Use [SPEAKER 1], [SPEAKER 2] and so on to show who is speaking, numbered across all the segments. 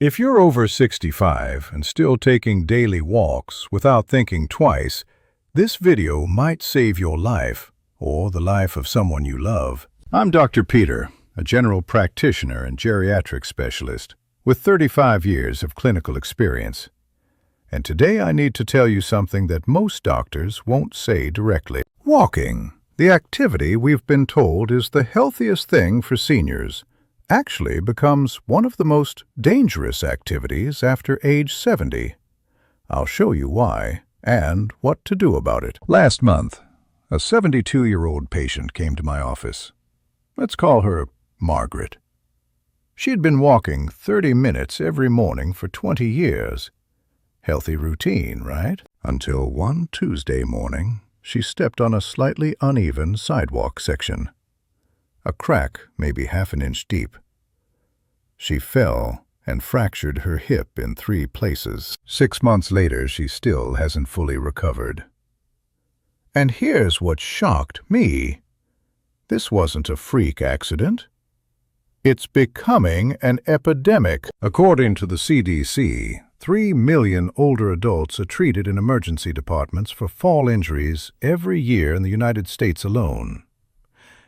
[SPEAKER 1] If you're over 65 and still taking daily walks without thinking twice, this video might save your life or the life of someone you love. I'm Dr. Peter, a general practitioner and geriatric specialist with 35 years of clinical experience. And today I need to tell you something that most doctors won't say directly. Walking, the activity we've been told is the healthiest thing for seniors, actually becomes one of the most dangerous activities after age 70. I'll show you why and what to do about it. Last month, a 72-year-old patient came to my office. Let's call her Margaret. She had been walking 30 minutes every morning for 20 years. Healthy routine, right? Until one Tuesday morning, she stepped on a slightly uneven sidewalk section. A crack maybe half an inch deep. She fell and fractured her hip in 3 places. 6 months later, she still hasn't fully recovered. And here's what shocked me. This wasn't a freak accident. It's becoming an epidemic. According to the CDC, 3 million older adults are treated in emergency departments for fall injuries every year in the United States alone.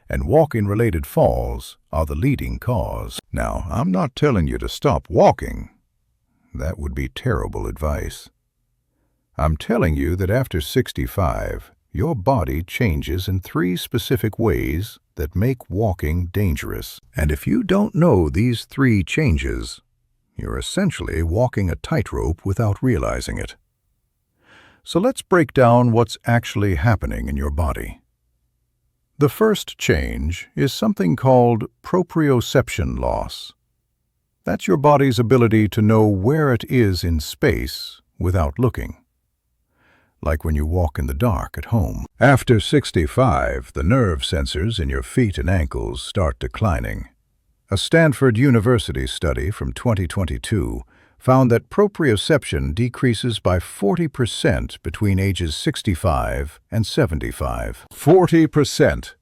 [SPEAKER 1] And walking-related falls are the leading cause. Now, I'm not telling you to stop walking. That would be terrible advice. I'm telling you that after 65, your body changes in 3 specific ways that make walking dangerous. And if you don't know these 3 changes, you're essentially walking a tightrope without realizing it. So let's break down what's actually happening in your body. The first change is something called proprioception loss. That's your body's ability to know where it is in space without looking. Like when you walk in the dark at home. After 65, the nerve sensors in your feet and ankles start declining. A Stanford University study from 2022 found that proprioception decreases by 40% between ages 65 and 75. 40%!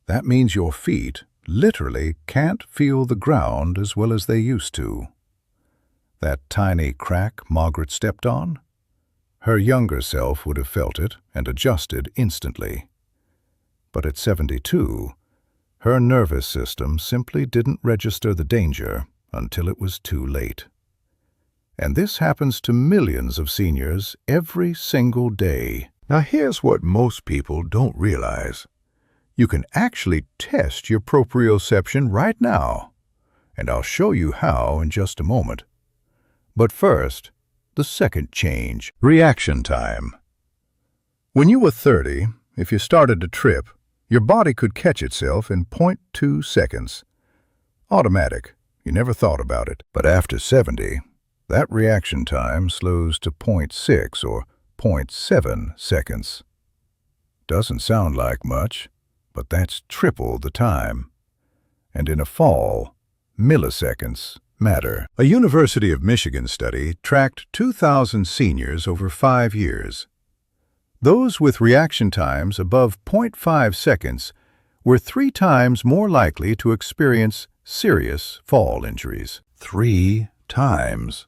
[SPEAKER 1] That means your feet literally can't feel the ground as well as they used to. That tiny crack Margaret stepped on? Her younger self would have felt it and adjusted instantly. But at 72, her nervous system simply didn't register the danger until it was too late. And this happens to millions of seniors every single day. Now here's what most people don't realize. You can actually test your proprioception right now, and I'll show you how in just a moment. But first, the second change, reaction time. When you were 30, if you started to trip, your body could catch itself in 0.2 seconds. Automatic, you never thought about it. But after 70, that reaction time slows to 0.6 or 0.7 seconds. Doesn't sound like much, but that's triple the time. And in a fall, milliseconds matter. A University of Michigan study tracked 2,000 seniors over 5 years. Those with reaction times above 0.5 seconds were 3 times more likely to experience serious fall injuries. 3 times.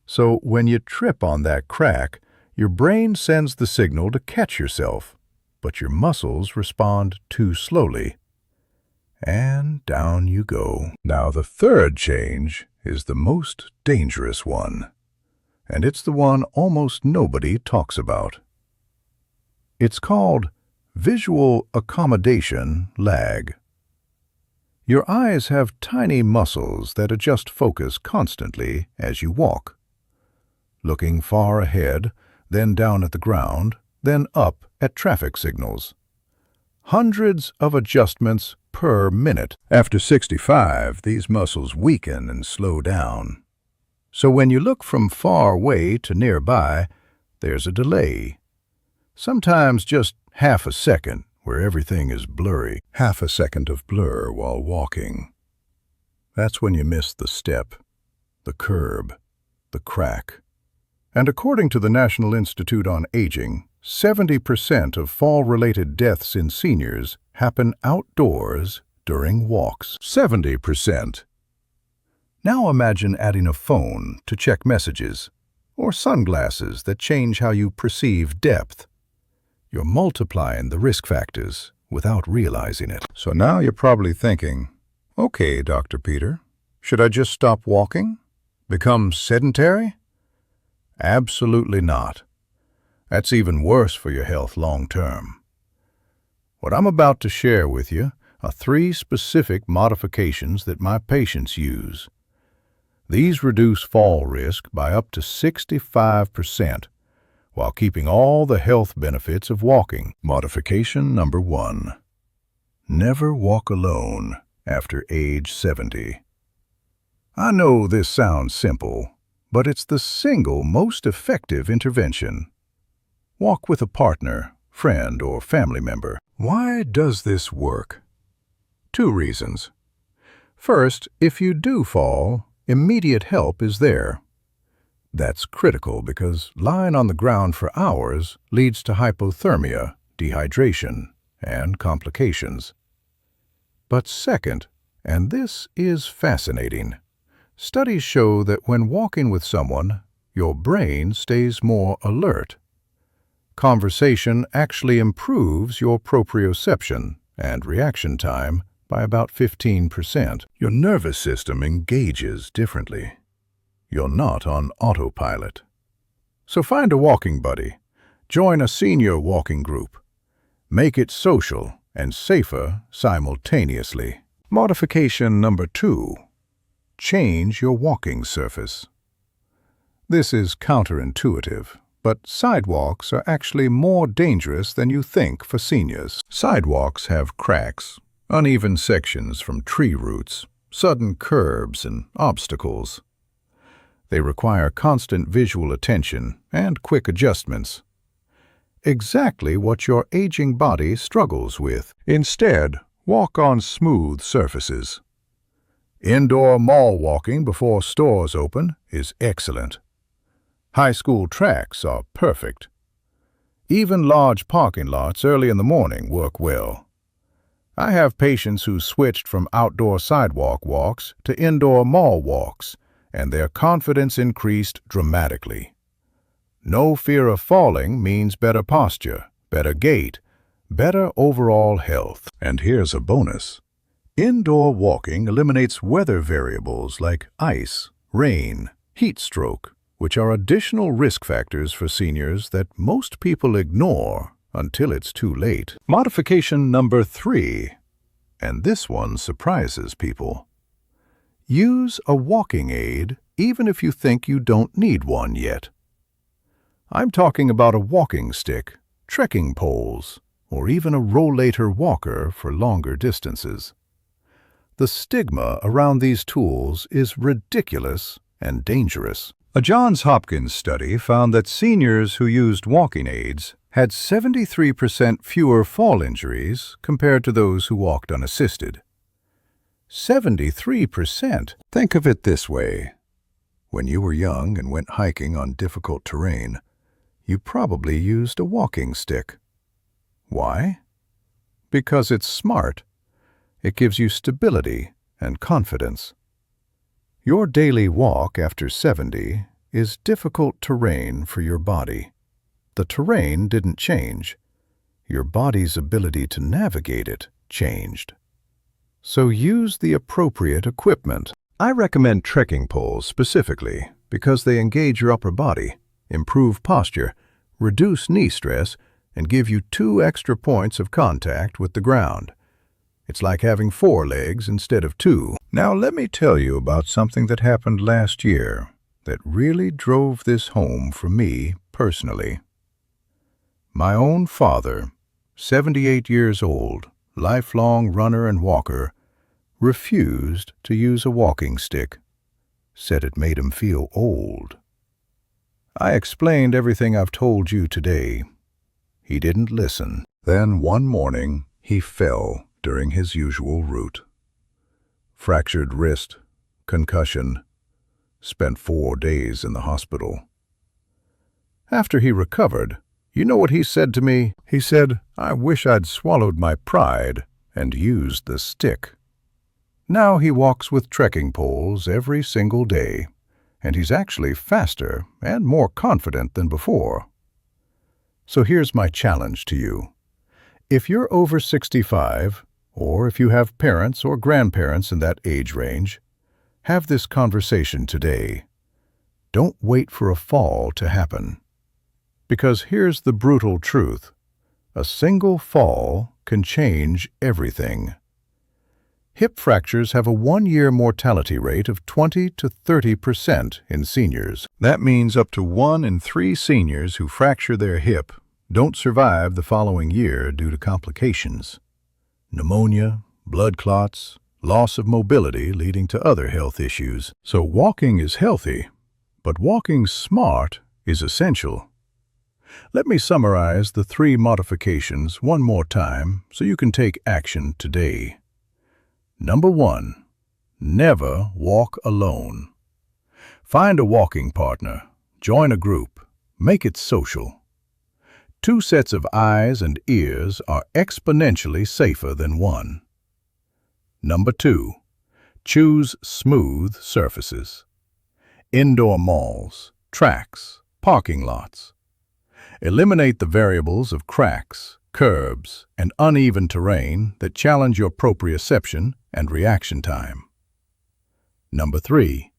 [SPEAKER 1] So when you trip on that crack, your brain sends the signal to catch yourself, but your muscles respond too slowly. And down you go. Now the third change is the most dangerous one, and it's the one almost nobody talks about. It's called visual accommodation lag. Your eyes have tiny muscles that adjust focus constantly as you walk. Looking far ahead, then down at the ground, then up at traffic signals. Hundreds of adjustments per minute. After 65, these muscles weaken and slow down. So when you look from far away to nearby, there's a delay. Sometimes just half a second where everything is blurry. Half a second of blur while walking. That's when you miss the step, the curb, the crack. And according to the National Institute on Aging, 70% of fall-related deaths in seniors happen outdoors during walks. 70%. Now imagine adding a phone to check messages, or sunglasses that change how you perceive depth. You're multiplying the risk factors without realizing it. So now you're probably thinking, okay, Dr. Peter, should I just stop walking? Become sedentary? Absolutely not. That's even worse for your health long term. What I'm about to share with you are 3 specific modifications that my patients use. These reduce fall risk by up to 65%, while keeping all the health benefits of walking. Modification number 1. Never walk alone after age 70. I know this sounds simple, but it's the single most effective intervention. Walk with a partner, friend, or family member. Why does this work? 2 reasons. First, if you do fall, immediate help is there. That's critical because lying on the ground for hours leads to hypothermia, dehydration, and complications. But second, and this is fascinating, studies show that when walking with someone, your brain stays more alert. Conversation actually improves your proprioception and reaction time by about 15%. Your nervous system engages differently. You're not on autopilot. So find a walking buddy. Join a senior walking group. Make it social and safer simultaneously. Modification number 2. Change your walking surface. This is counterintuitive, but sidewalks are actually more dangerous than you think for seniors. Sidewalks have cracks, uneven sections from tree roots, sudden curbs, and obstacles. They require constant visual attention and quick adjustments. Exactly what your aging body struggles with. Instead, walk on smooth surfaces. Indoor mall walking before stores open is excellent. High school tracks are perfect. Even large parking lots early in the morning work well. I have patients who switched from outdoor sidewalk walks to indoor mall walks, and their confidence increased dramatically. No fear of falling means better posture, better gait, better overall health. And here's a bonus. Indoor walking eliminates weather variables like ice, rain, heat stroke, which are additional risk factors for seniors that most people ignore until it's too late. Modification number 3, and this one surprises people. Use a walking aid even if you think you don't need one yet. I'm talking about a walking stick, trekking poles, or even a rollator walker for longer distances. The stigma around these tools is ridiculous and dangerous. A Johns Hopkins study found that seniors who used walking aids had 73% fewer fall injuries compared to those who walked unassisted. 73%! Think of it this way. When you were young and went hiking on difficult terrain, you probably used a walking stick. Why? Because it's smart. It gives you stability and confidence. Your daily walk after 70 is difficult terrain for your body. The terrain didn't change. Your body's ability to navigate it changed. So use the appropriate equipment. I recommend trekking poles specifically because they engage your upper body, improve posture, reduce knee stress, and give you 2 extra points of contact with the ground. It's like having 4 legs instead of 2. Now let me tell you about something that happened last year that really drove this home for me personally. My own father, 78 years old, lifelong runner and walker, refused to use a walking stick, said it made him feel old. I explained everything I've told you today. He didn't listen. Then one morning, he fell during his usual route. Fractured wrist, concussion, spent 4 days in the hospital. After he recovered, you know what he said to me? He said, "I wish I'd swallowed my pride and used the stick." Now he walks with trekking poles every single day, and he's actually faster and more confident than before. So here's my challenge to you. If you're over 65, or if you have parents or grandparents in that age range, have this conversation today. Don't wait for a fall to happen. Because here's the brutal truth. A single fall can change everything. Hip fractures have a 1-year mortality rate of 20 to 30% in seniors. That means up to 1 in 3 seniors who fracture their hip don't survive the following year due to complications. Pneumonia, blood clots, loss of mobility leading to other health issues. So walking is healthy, but walking smart is essential. Let me summarize the 3 modifications one more time so you can take action today. Number 1, never walk alone. Find a walking partner, join a group, make it social. 2 sets of eyes and ears are exponentially safer than 1. Number 2, choose smooth surfaces. Indoor malls, tracks, parking lots. Eliminate the variables of cracks, curbs, and uneven terrain that challenge your proprioception and reaction time. Number 3,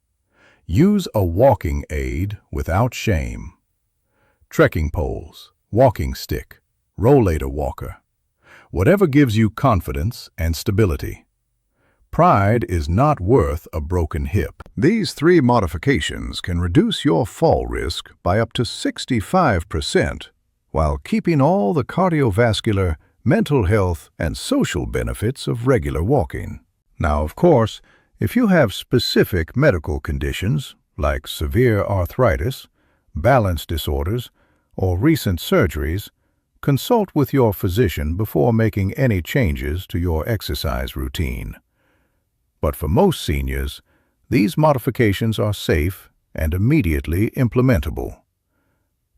[SPEAKER 1] use a walking aid without shame. Trekking poles, walking stick, rollator walker. Whatever gives you confidence and stability. Pride is not worth a broken hip. These 3 modifications can reduce your fall risk by up to 65%, while keeping all the cardiovascular, mental health, and social benefits of regular walking. Now, of course, if you have specific medical conditions like severe arthritis, balance disorders, or recent surgeries, consult with your physician before making any changes to your exercise routine. But for most seniors, these modifications are safe and immediately implementable.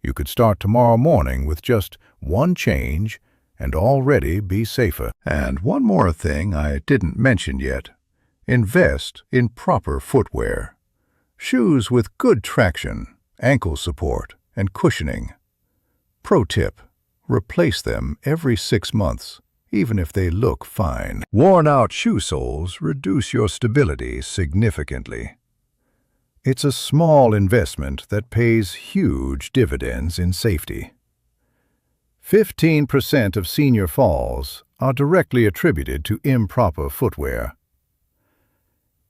[SPEAKER 1] You could start tomorrow morning with just 1 change and already be safer. And one more thing I didn't mention yet. Invest in proper footwear. Shoes with good traction, ankle support, and cushioning. Pro tip, replace them every 6 months, even if they look fine. Worn-out shoe soles reduce your stability significantly. It's a small investment that pays huge dividends in safety. 15% of senior falls are directly attributed to improper footwear.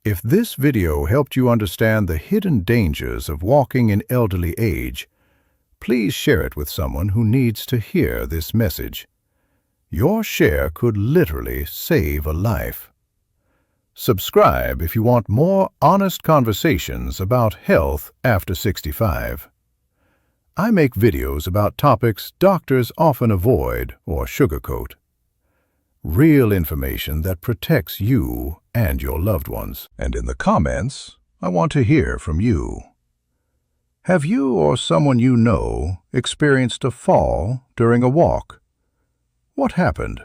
[SPEAKER 1] If this video helped you understand the hidden dangers of walking in elderly age, please share it with someone who needs to hear this message. Your share could literally save a life. Subscribe if you want more honest conversations about health after 65. I make videos about topics doctors often avoid or sugarcoat. Real information that protects you and your loved ones. And in the comments, I want to hear from you. Have you or someone you know experienced a fall during a walk? What happened?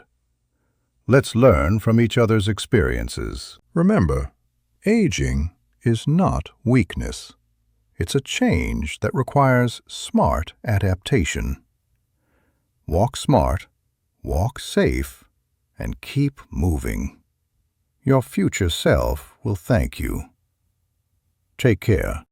[SPEAKER 1] Let's learn from each other's experiences. Remember, aging is not weakness. It's a change that requires smart adaptation. Walk smart, walk safe, and keep moving. Your future self will thank you. Take care.